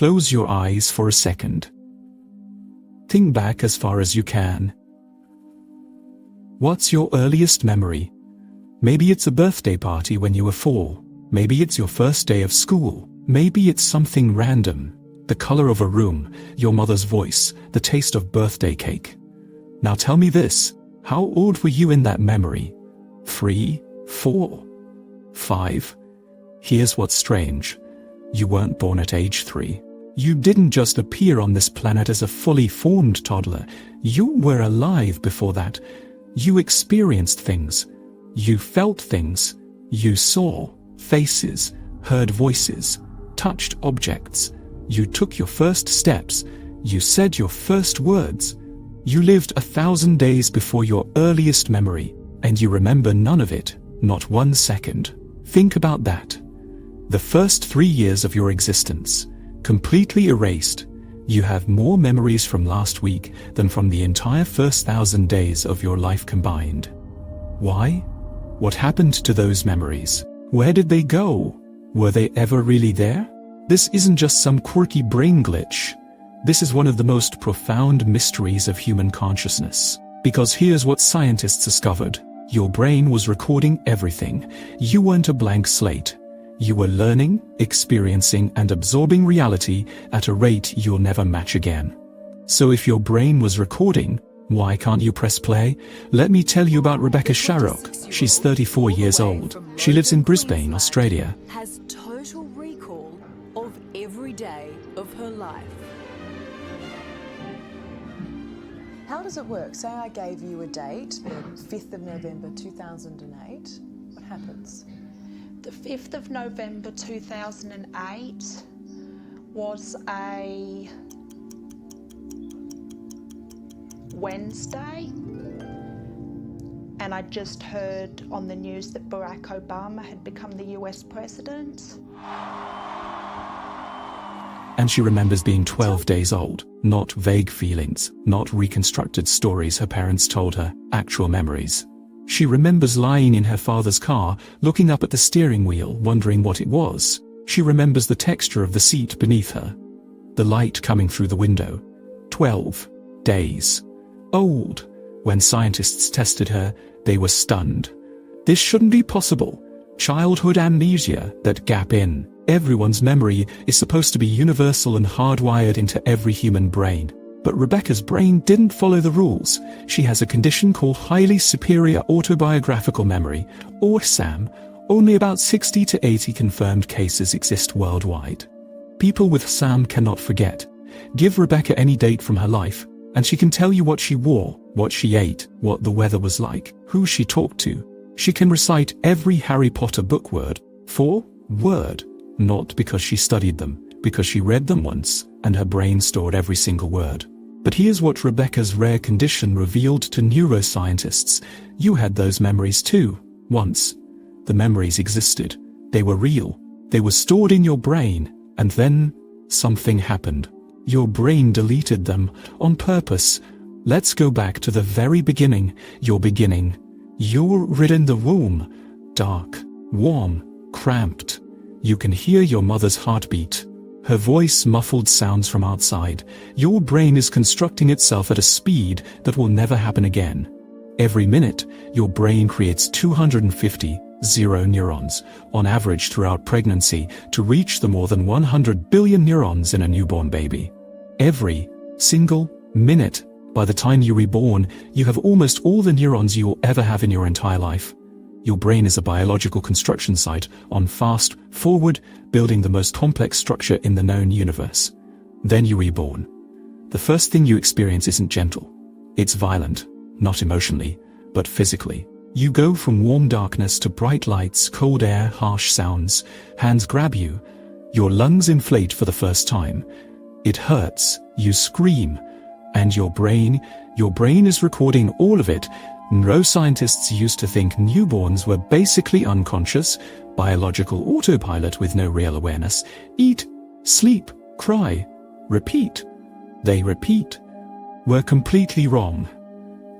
close your eyes for a second. Think back as far as you can. What's your earliest memory? Maybe it's a birthday party when you were 4. Maybe it's your first day of school. Maybe it's something random. The color of a room, your mother's voice, the taste of birthday cake. Now tell me this, how old were you in that memory? 3, 4, 5? Here's what's strange. You weren't born at age 3. You didn't just appear on this planet as a fully formed toddler. You were alive before that. You experienced things. You felt things. You saw faces, heard voices, touched objects. You took your first steps. You said your first words. You lived 1,000 days before your earliest memory, and you remember none of it, not 1 second. Think about that. The first 3 years of your existence, completely erased. You have more memories from last week than from the entire first 1,000 days of your life combined. Why? What happened to those memories? Where did they go? Were they ever really there? This isn't just some quirky brain glitch. This is one of the most profound mysteries of human consciousness. Because here's what scientists discovered. Your brain was recording everything. You weren't a blank slate. You were learning, experiencing, and absorbing reality at a rate you'll never match again. So if your brain was recording, why can't you press play? Let me tell you about Rebecca Sharrock. She's 34 years old. She lives in Brisbane, Australia. Has total recall of every day of her life. How does it work? Say I gave you a date, the 5th of November 2008. What happens? The 5th of November 2008 was a Wednesday, and I just heard on the news that Barack Obama had become the US president. And she remembers being 12 days old, not vague feelings, not reconstructed stories her parents told her, actual memories. She remembers lying in her father's car, looking up at the steering wheel, wondering what it was. She remembers the texture of the seat beneath her, the light coming through the window. 12 days old. When scientists tested her, they were stunned. This shouldn't be possible. Childhood amnesia, that gap in everyone's memory, is supposed to be universal and hardwired into every human brain. But Rebecca's brain didn't follow the rules. She has a condition called highly superior autobiographical memory, or SAM. Only about 60 to 80 confirmed cases exist worldwide. People with SAM cannot forget. Give Rebecca any date from her life, and she can tell you what she wore, what she ate, what the weather was like, who she talked to. She can recite every Harry Potter book word for word, not because she studied them, because she read them once, and her brain stored every single word. But here's what Rebecca's rare condition revealed to neuroscientists. You had those memories too, once. The memories existed. They were real. They were stored in your brain, and then something happened. Your brain deleted them on purpose. Let's go back to the very beginning, your beginning. You're in the womb, dark, warm, cramped. You can hear your mother's heartbeat. Her voice muffled sounds from outside. Your brain is constructing itself at a speed that will never happen again. Every minute, your brain creates 250 zero neurons, on average throughout pregnancy, to reach the more than 100 billion neurons in a newborn baby. Every single minute. By the time you're reborn, you have almost all the neurons you will ever have in your entire life. Your brain is a biological construction site on fast forward, building the most complex structure in the known universe. Then you're reborn. The first thing you experience isn't gentle. It's violent, not emotionally, but physically. You go from warm darkness to bright lights, cold air, harsh sounds. Hands grab you. Your lungs inflate for the first time. It hurts. You scream. And your brain is recording all of it. Neuroscientists used to think newborns were basically unconscious, biological autopilot with no real awareness. Eat, sleep, cry, repeat. They repeat. We're completely wrong.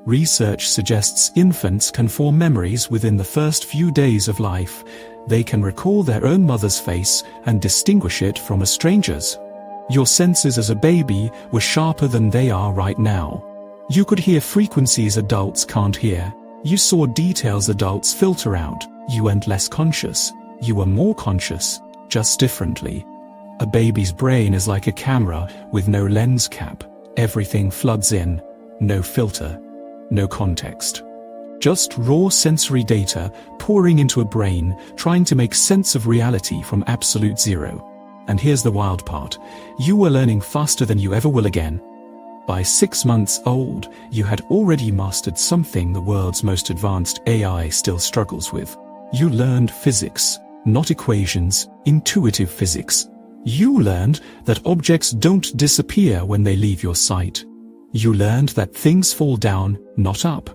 Research suggests infants can form memories within the first few days of life. They can recall their own mother's face and distinguish it from a stranger's. Your senses as a baby were sharper than they are right now. You could hear frequencies adults can't hear. You saw details adults filter out. You weren't less conscious. You were more conscious, just differently. A baby's brain is like a camera with no lens cap. Everything floods in, no filter, no context. Just raw sensory data pouring into a brain, trying to make sense of reality from absolute zero. And here's the wild part. You were learning faster than you ever will again. By 6 months old, you had already mastered something the world's most advanced AI still struggles with. You learned physics, not equations, intuitive physics. You learned that objects don't disappear when they leave your sight. You learned that things fall down, not up.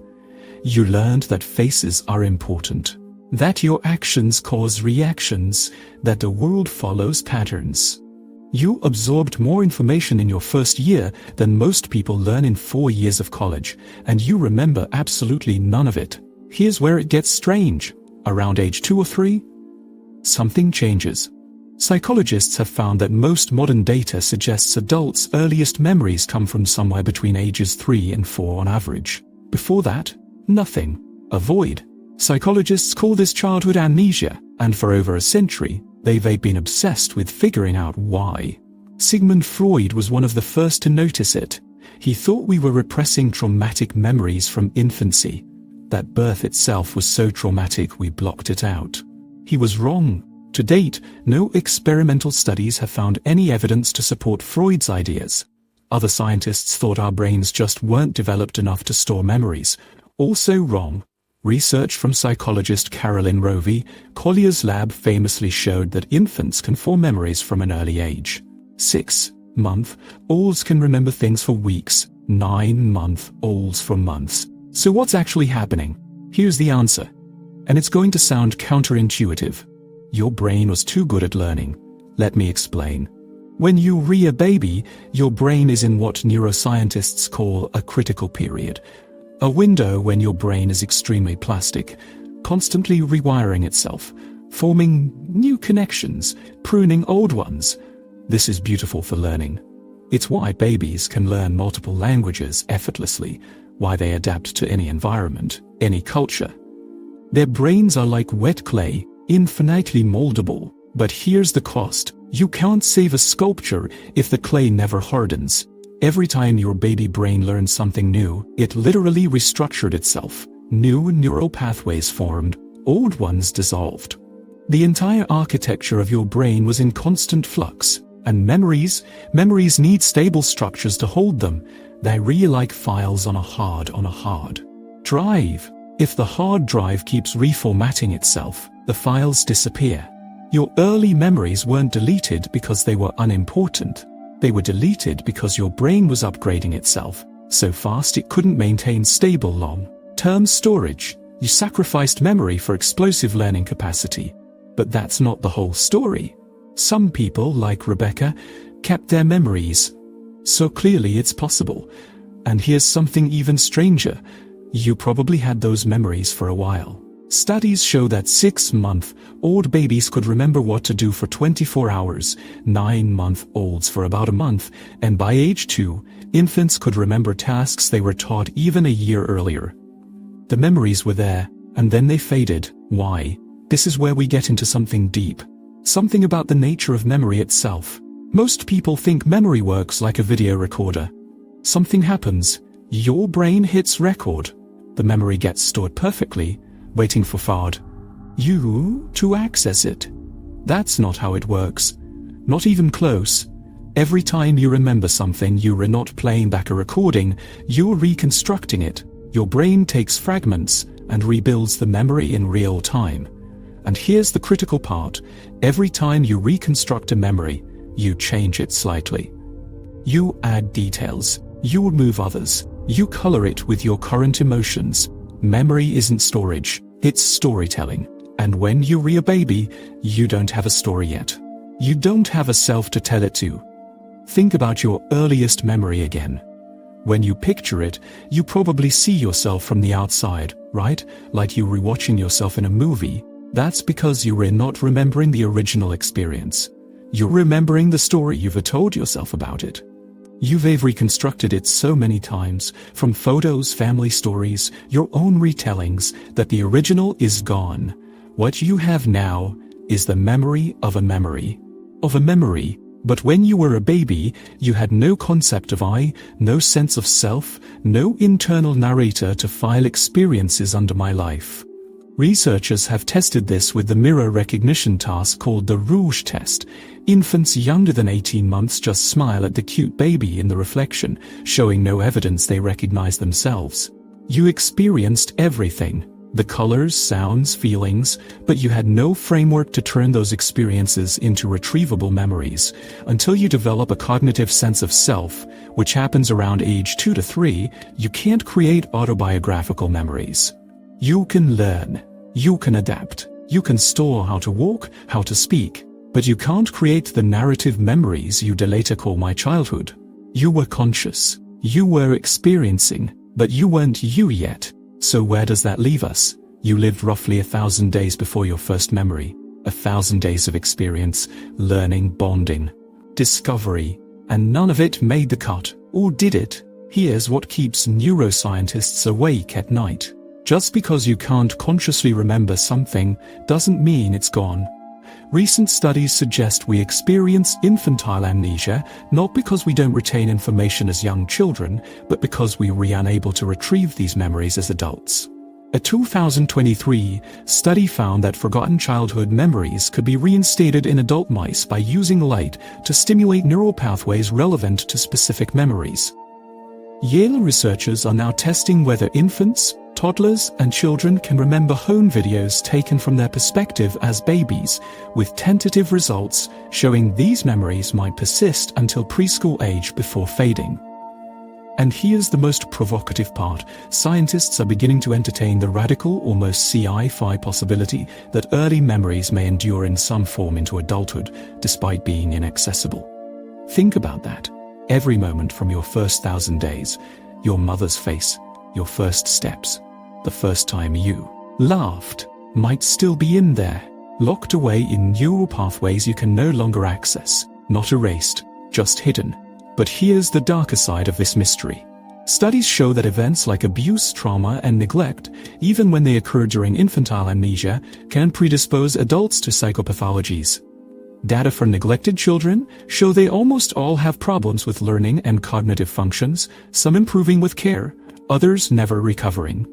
You learned that faces are important, that your actions cause reactions, that the world follows patterns. You absorbed more information in your first year than most people learn in 4 years of college, and you remember absolutely none of it. Here's where it gets strange. Around age 2 or 3, something changes. Psychologists have found that most modern data suggests adults' earliest memories come from somewhere between ages 3 and 4 on average. Before that, nothing. A void. Psychologists call this childhood amnesia, and for over a century, they've been obsessed with figuring out why. Sigmund Freud was one of the first to notice it. He thought we were repressing traumatic memories from infancy, that birth itself was so traumatic we blocked it out. He was wrong. To date, no experimental studies have found any evidence to support Freud's ideas. Other scientists thought our brains just weren't developed enough to store memories. Also wrong. Research from psychologist Carolyn Rovey, Collier's lab famously showed that infants can form memories from an early age. 6-month-olds can remember things for weeks, 9-month-olds for months. So what's actually happening? Here's the answer. And it's going to sound counterintuitive. Your brain was too good at learning. Let me explain. When you rear a baby, your brain is in what neuroscientists call a critical period. A window when your brain is extremely plastic, constantly rewiring itself, forming new connections, pruning old ones. This is beautiful for learning. It's why babies can learn multiple languages effortlessly, why they adapt to any environment, any culture. Their brains are like wet clay, infinitely moldable. But here's the cost. You can't save a sculpture if the clay never hardens. Every time your baby brain learns something new, it literally restructured itself. New neural pathways formed, old ones dissolved. The entire architecture of your brain was in constant flux, and memories need stable structures to hold them. They're really like files on a hard drive. If the hard drive keeps reformatting itself, the files disappear. Your early memories weren't deleted because they were unimportant. They were deleted because your brain was upgrading itself so fast it couldn't maintain stable long-term storage. You sacrificed memory for explosive learning capacity. But that's not the whole story. Some people, like Rebecca, kept their memories. So clearly it's possible. And here's something even stranger. You probably had those memories for a while. Studies show that 6-month-old babies could remember what to do for 24 hours, 9-month-olds for about a month, and by age 2, infants could remember tasks they were taught even a year earlier. The memories were there, and then they faded. Why? This is where we get into something deep. Something about the nature of memory itself. Most people think memory works like a video recorder. Something happens. Your brain hits record. The memory gets stored perfectly, waiting for you to access it. That's not how it works. Not even close. Every time you remember something, you're not playing back a recording, you're reconstructing it. Your brain takes fragments and rebuilds the memory in real time. And here's the critical part. Every time you reconstruct a memory, you change it slightly. You add details. You remove others. You color it with your current emotions. Memory isn't storage. It's storytelling. And when you rear a baby, you don't have a story yet. You don't have a self to tell it to. Think about your earliest memory again. When you picture it, you probably see yourself from the outside, right? Like you rewatching yourself in a movie. That's because you were not remembering the original experience. You're remembering the story you've told yourself about it. You've reconstructed it so many times, from photos, family stories, your own retellings, that the original is gone. What you have now is the memory of a memory. Of a memory. But when you were a baby, you had no concept of I, no sense of self, no internal narrator to file experiences under my life. Researchers have tested this with the mirror recognition task called the Rouge test. Infants younger than 18 months just smile at the cute baby in the reflection, showing no evidence they recognize themselves. You experienced everything. The colors, sounds, feelings, but you had no framework to turn those experiences into retrievable memories. Until you develop a cognitive sense of self, which happens around age 2 to 3, you can't create autobiographical memories. You can learn. You can adapt. You can store how to walk, how to speak. But you can't create the narrative memories you'd later call my childhood. You were conscious. You were experiencing, but you weren't you yet. So where does that leave us? You lived roughly 1,000 days before your first memory. 1,000 days of experience, learning, bonding, discovery, and none of it made the cut. Or did it? Here's what keeps neuroscientists awake at night. Just because you can't consciously remember something doesn't mean it's gone. Recent studies suggest we experience infantile amnesia not because we don't retain information as young children, but because we were unable to retrieve these memories as adults. A 2023 study found that forgotten childhood memories could be reinstated in adult mice by using light to stimulate neural pathways relevant to specific memories. Yale researchers are now testing whether infants, toddlers, and children can remember home videos taken from their perspective as babies, with tentative results showing these memories might persist until preschool age before fading. And here's the most provocative part. Scientists are beginning to entertain the radical, almost sci-fi possibility that early memories may endure in some form into adulthood, despite being inaccessible. Think about that. Every moment from your first 1,000 days, your mother's face, your first steps, the first time you laughed, might still be in there, locked away in neural pathways you can no longer access, not erased, just hidden. But here's the darker side of this mystery. Studies show that events like abuse, trauma, and neglect, even when they occur during infantile amnesia, can predispose adults to psychopathologies. Data for neglected children show they almost all have problems with learning and cognitive functions, some improving with care, others never recovering.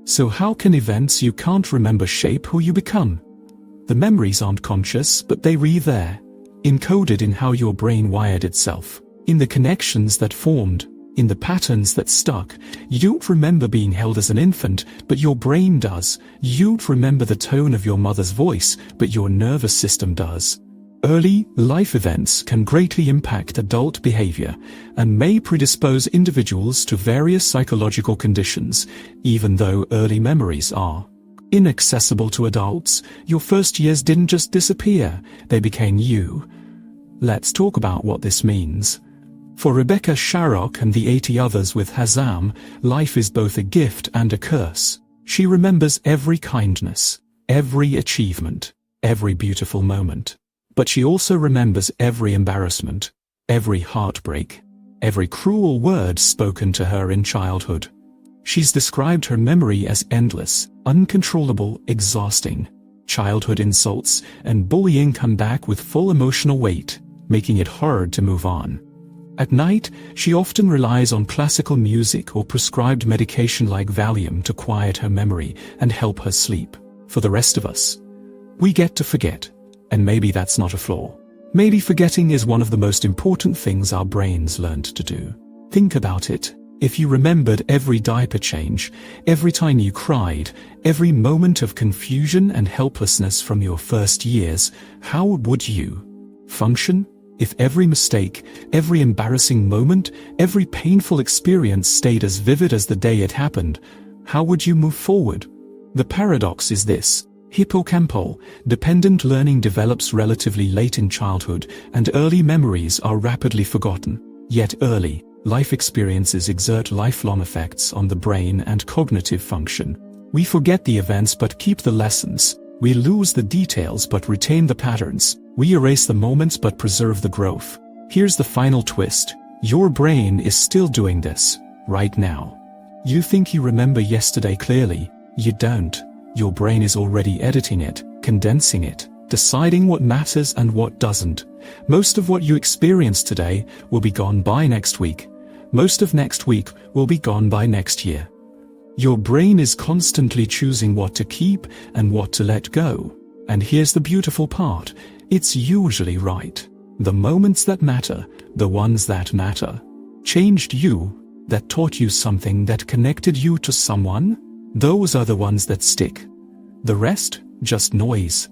So how can events you can't remember shape who you become? The memories aren't conscious, but they re there, encoded in how your brain wired itself, in the connections that formed, in the patterns that stuck. You don't remember being held as an infant, but your brain does. You don't remember the tone of your mother's voice, but your nervous system does. Early life events can greatly impact adult behavior and may predispose individuals to various psychological conditions, even though early memories are inaccessible to adults. Your first years didn't just disappear, they became you. Let's talk about what this means. For Rebecca Sharrock and the 80 others with Hazam, life is both a gift and a curse. She remembers every kindness, every achievement, every beautiful moment. But she also remembers every embarrassment, every heartbreak, every cruel word spoken to her in childhood. She's described her memory as endless, uncontrollable, exhausting. Childhood insults and bullying come back with full emotional weight, making it hard to move on. At night, she often relies on classical music or prescribed medication like Valium to quiet her memory and help her sleep. For the rest of us, we get to forget, and maybe that's not a flaw. Maybe forgetting is one of the most important things our brains learned to do. Think about it. If you remembered every diaper change, every time you cried, every moment of confusion and helplessness from your first years, how would you function? If every mistake, every embarrassing moment, every painful experience stayed as vivid as the day it happened, how would you move forward? The paradox is this. Hippocampal, dependent learning develops relatively late in childhood, and early memories are rapidly forgotten. Yet early life experiences exert lifelong effects on the brain and cognitive function. We forget the events but keep the lessons. We lose the details but retain the patterns. We erase the moments but preserve the growth. Here's the final twist. Your brain is still doing this, right now. You think you remember yesterday clearly. You don't. Your brain is already editing it, condensing it, deciding what matters and what doesn't. Most of what you experience today will be gone by next week. Most of next week will be gone by next year. Your brain is constantly choosing what to keep and what to let go. And here's the beautiful part. It's usually right. The moments that matter, the ones that matter, changed you, that taught you something, that connected you to someone, those are the ones that stick. The rest, just noise.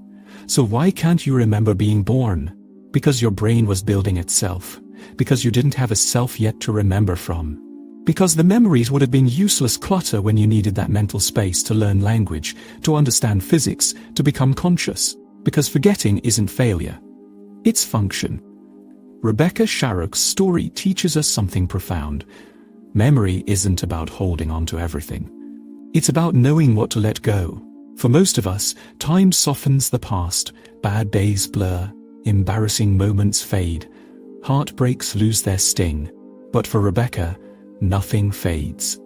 So why can't you remember being born? Because your brain was building itself. Because you didn't have a self yet to remember from. Because the memories would have been useless clutter when you needed that mental space to learn language, to understand physics, to become conscious. Because forgetting isn't failure. It's function. Rebecca Sharrock's story teaches us something profound. Memory isn't about holding on to everything. It's about knowing what to let go. For most of us, time softens the past, bad days blur, embarrassing moments fade, heartbreaks lose their sting. But for Rebecca, nothing fades.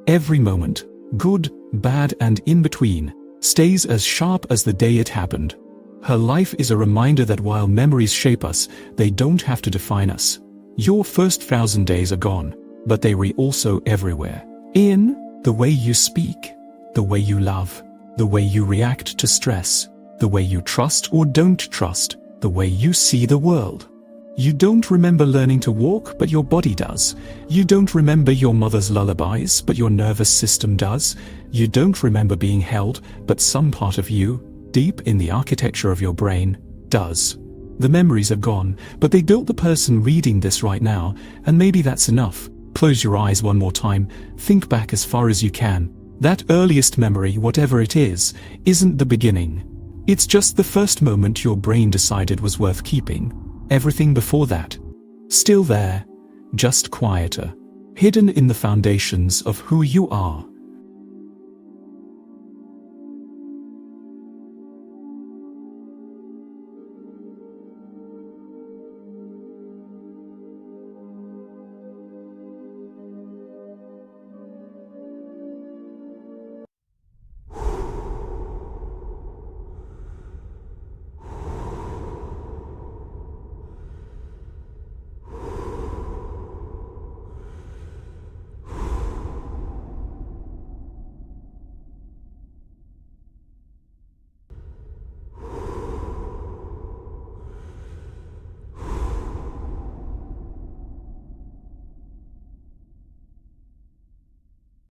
Every moment, good, bad, and in between, stays as sharp as the day it happened. Her life is a reminder that while memories shape us, they don't have to define us. Your first 1,000 days are gone, but they are also everywhere. In the way you speak, the way you love, the way you react to stress, the way you trust or don't trust, the way you see the world. You don't remember learning to walk, but your body does. You don't remember your mother's lullabies, but your nervous system does. You don't remember being held, but some part of you, deep in the architecture of your brain, does. The memories are gone, but they built the person reading this right now, and maybe that's enough. Close your eyes one more time, think back as far as you can. That earliest memory, whatever it is, isn't the beginning. It's just the first moment your brain decided was worth keeping. Everything before that, still there, just quieter, hidden in the foundations of who you are.